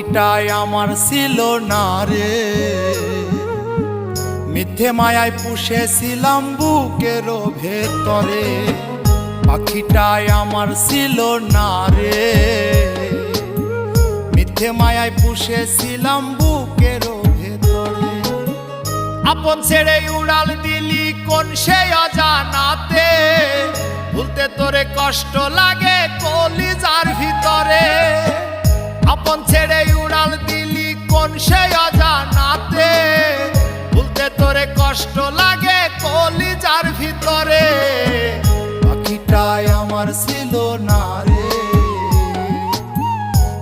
পাখিটাই আমার ছিল না রে, মিথ্যে মায়ায় পুষেছিলাম বুকের ভেতরে। পাখিটাই আমার ছিল না রে, মিথ্যে মায়ায় পুষেছিলাম বুকের ভেতরে। আপন ছেড়ে উড়াল দিলি কোন সে অজানাতে, ভুলতে তোরে কষ্ট লাগে কলিজার ভিতরে। আপন ছেড়ে উড়াল দিলি কোন সে অজানাতে, ভুলতে তোরে কষ্ট লাগে কলিজার ভিতরে। পাখিটাই আমার ছিল না রে,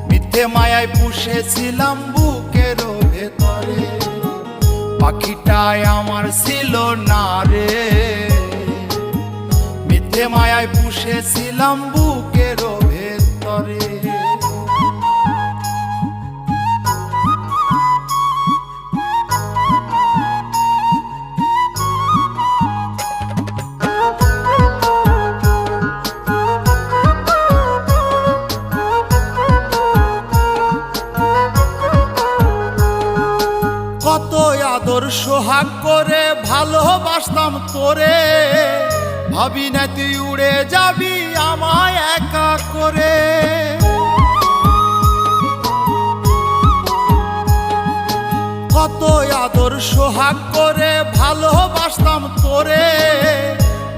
মিথ্যে মায়ায় পুষেছিলাম বুকের ভেতরে। পাখিটাই আমার ছিল না রে, মিথ্যে মায়ায় পুষেছিলাম বুকের ভেতরে। কত আদর সোহাগ করে ভালোবাসতাম তোরে, ভাবি না তুই উড়ে যাবি আমায় একা করে। কত আদর সোহাগ করে ভালোবাসতাম তোরে,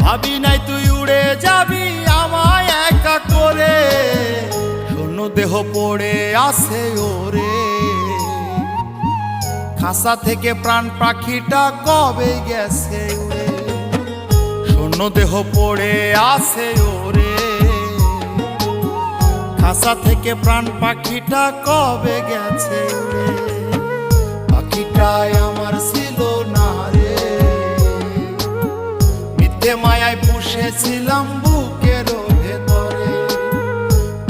ভাবি নাই তুই উড়ে যাবি আমায় একা করে। শূন্য দেহ পড়ে আছে ওরে, খাসা থেকে প্রাণ পাখিটা কবে গেছে উড়ে। শূন্য দেহ পড়ে আছে ওরে, খাসা থেকে প্রাণ পাখিটা কবে গেছে উড়ে। পাখিটাই আমার ছিল না রে, মিথ্যে মায়ায় পুষেছিলাম বুকের ভেতরে।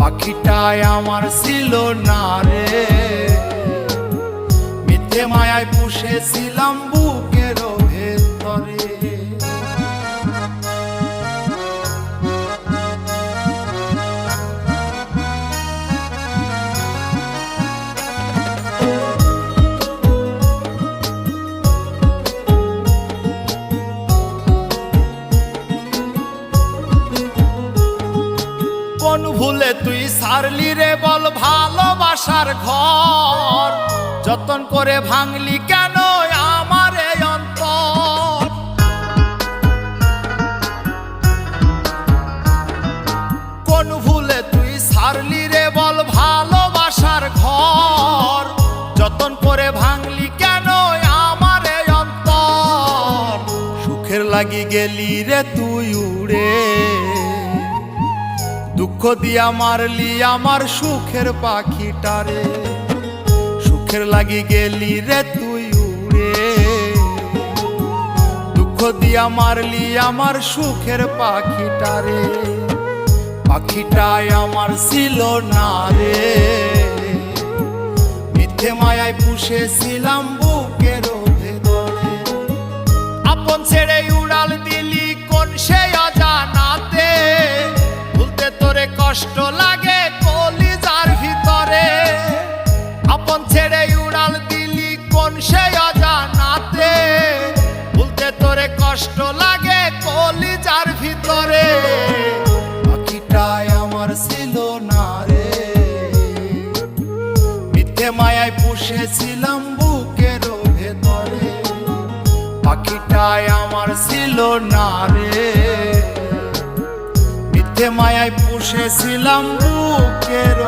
পাখিটাই আমার ছিল না রে, মিথ্যে মায়ায় পুষেছিলাম বুকের ভেতরে। কোন ভুলে তুই সারলি রে বল ভালোবাসার ঘর, যতন করে ভাঙলি কেন আমার এই অন্তর। কোন ভুলে তুই সারলি রে বল ভালোবাসার ঘর, যতন করে ভাঙলি কেন আমার এই অন্তর। সুখের লাগি গেলি রে তুই উড়ে, দুঃখ দিয়া মারলি আমার সুখের পাখিটারে। সুখের লাগি গেলি রে তুই উড়ে, দুঃখ দিয়া মারলি আমার সুখের পাখিটারে। পাখিটাই আমার ছিল না রে, মিথ্যে মায়ায় পুষেছিলাম বুকের ভেতরে। আপন ছেড়ে উড়াল দিলি কোন সে অজানাতে, ভুলতে তোরে কষ্ট লাগে কলিজার ভিতরে। আপন ছেড়ে উড়াল দিলি কোন সে অজানাতে, ভুলতে তোরে কষ্ট লাগে কলিজার ভিতরে। পাখিটাই আমার ছিল না রে, মিথ্যে মায়ায় পুষেছিলাম বুকের ভেতরে। পাখিটাই আমার ছিল না রে, মিথ্যে মায়ায় পুষেছিলাম বুকের